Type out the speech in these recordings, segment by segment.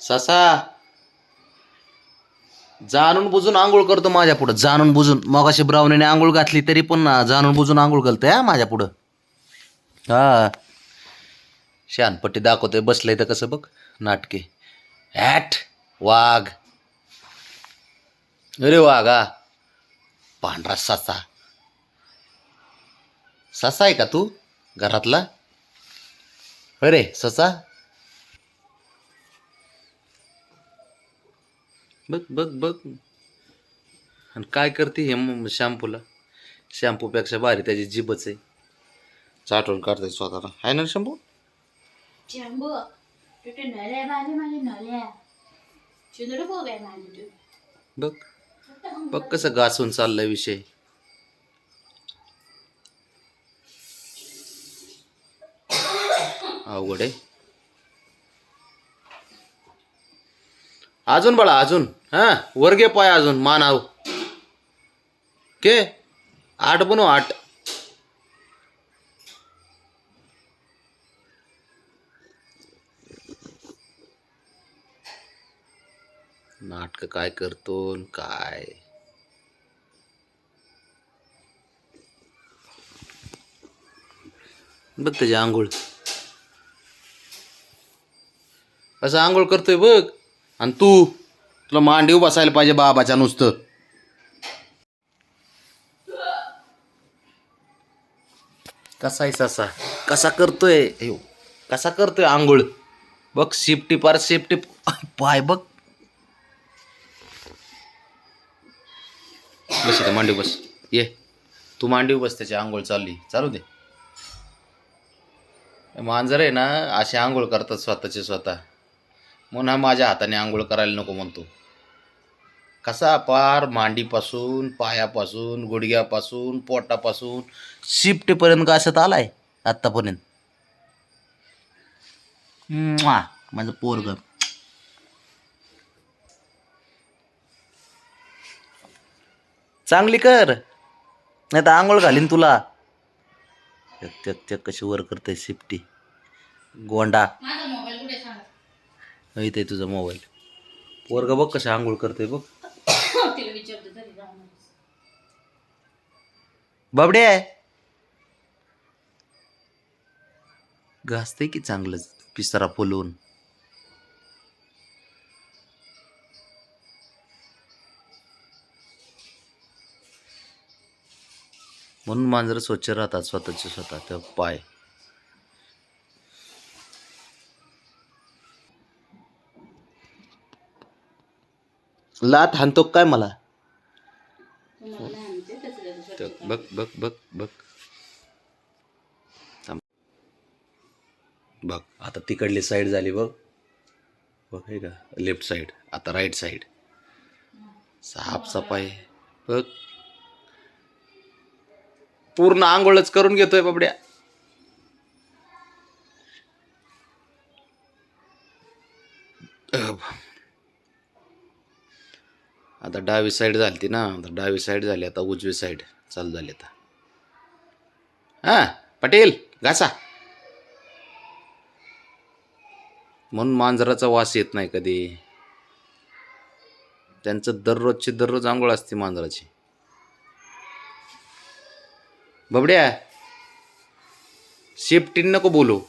ससा जाणून बुजून आंघोळ करतो माझ्या पुढं, जाणून बुजून. मगाशी ब्राऊनीने आंघोळ घातली तरी पण जाणून बुजून आंघोळ घालतोय हा माझ्या पुढं. हा शानपट्टी दाखवतोय, बसलंय तर कसं बघ नाटके. हॅट वाघ, अरे वाघ हा पांढरा ससा. ससा आहे का तू घरातला? अरे ससा, बघ बघ बघ. आणि काय करते हे शॅम्पूला? शॅम्पूपेक्षा भारी त्याची जीभच आहे, चाटून काढते स्वतःला. आहे ना shampoo? Jambu, itu nolnya mana mana nolnya. Cuma lu bawa mana tu? बघ बघ कसं घासून चाललाय विषय. अवघड आहे. अजून बाळा अजून, हा वर घे पाय अजून, मानाव के 8 बनव 8. नाटक काय करतो न काय. बघ त्याची आंघोळ, असं आंघोळ करतोय बघ. आणि तू, तुला मांडीव बसायला पाहिजे बाबाच्या नुसतं. कसा आहे ससा, कसा करतोय अयो, कसा करतोय आंघोळ. बघ शिफ्टी पार शिफ्टी पाय बघ. बस इथं मांडीव बस, ये तू मांडीव बस, त्याची आंघोळ चालली, चालू दे. मांजर आहे ना असे आंघोळ करतात स्वतःचे स्वतः, म्हणून हा माझ्या हाताने आंघोळ करायला नको म्हणतो. कसा पार मांडीपासून, पायापासून, गुडघ्यापासून, पोटापासून शिफ्टीपर्यंत घासत आलाय आत्तापर्यंत. माझं पोरग. चांगली कर, नाही तर आंघोळ घालीन तुला. कशी वर करते शिफ्टी गोंडा. Mana mobile udah sana. इथे तुझा मोबाईल. पोरग बघ कशी आंघोळ करते बघ. Tidak bicara tu tadi dah. बाबडे घासते की चांगलं पिसारा फुलवून. म्हणून मांजरं स्वच्छ राहतात स्वतःचे स्वतः. त्या पाय लात हाणतो काय मला. Mana nanti terus तर बघ बघ बघ बघ. थांब. बघ आता तिकडली साईड झाली बघ, बघ हे का लेफ्ट साईड, आता राईट साईड. साफसफाई बघ, पूर्ण आंघोळच करून घेतोय बाबड्या. आता डावी साईड झाली ना, आता डावी साईड झाली, आता उजवी साईड चालू झाली आता. हा पटेल घासा. म्हणून मांजराचा वास येत नाही कधी. त्यांचं दररोजची दररोज आंघोळ असते मांजराची. बबड्या शेपटीन नको बोलू.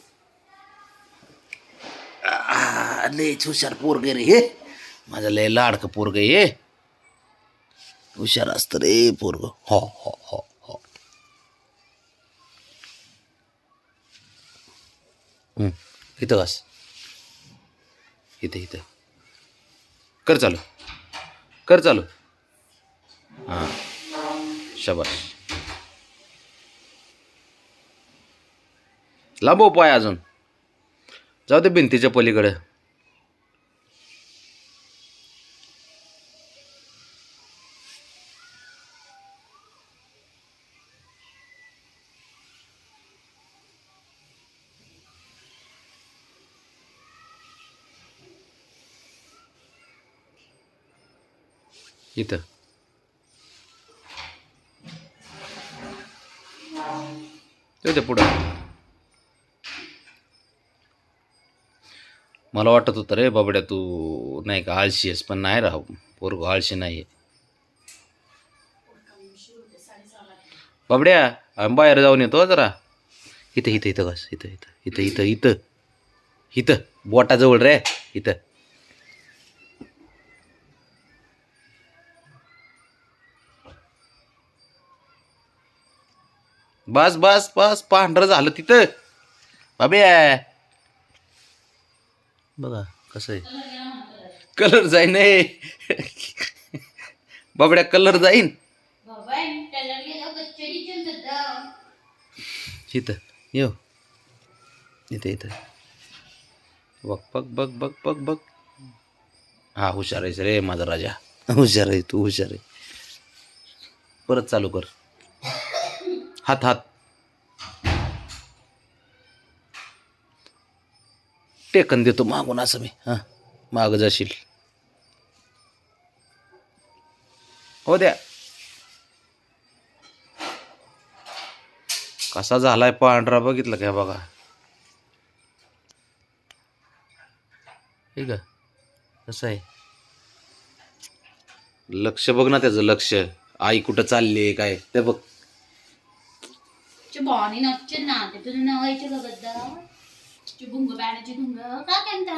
लय हुशार पोरग रे हे, माझं लय लाडकं पोरग हे. हुशार असतं रे पोरग. हो हो हो हो. इथं घास, इथे इथं कर चालू, कर चालू. हां शाबास. लांबव पाय अजून, जाऊ दे भिंतीच्या पलीकडे. इथं पुढं मला वाटत होतं रे बाबड्या तू नाही का आळशी आहेस, पण नाही राह पोरगं आळशी नाही आहे. बाबड्या आम्ही बाहेर जाऊन येतो हं जरा. इथं इथं इथं बस, इथं इथं इथं इथं इथं इथं बोटाजवळ रे इथं. बस बस बस पांढरं झालं तिथं बाब्या. बघा कसं आहे, कलर जाईन नाही बाबड्या, कलर जाईन इथं येऊ. इथं इथं बघ बघ बघ बघ बघ बघ. हा हुशार आहेस रे माझा राजा, हुशार आहे तू, हुशार आहे. परत चालू कर. हात हात टेकन देतो मागून असं मी. हां माग जाशील. हो द्या. कसा झालाय पांढरा बघितलं काय बघा. ठीक आहे कसं आहे, लक्ष बघ ना त्याचं, लक्ष आई कुठं चालली काय ते बघ. बाणी नच्चे ना ते तुझं नवायचे का गद्दा भुंग बॅनाची भुंग का केंता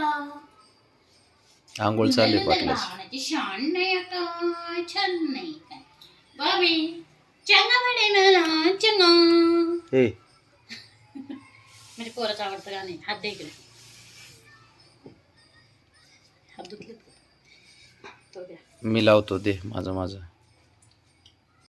आंघोळ चालली पाटलाच. बाणाची शान नाही आता छान नाही काय बाबी चंगा बडे मला चंगा. हे म्हणजे पोराचं आवडतं गाणे. हात दे इकडे, हात धुतले तो द्या. मी लावतो दे माझं माझं.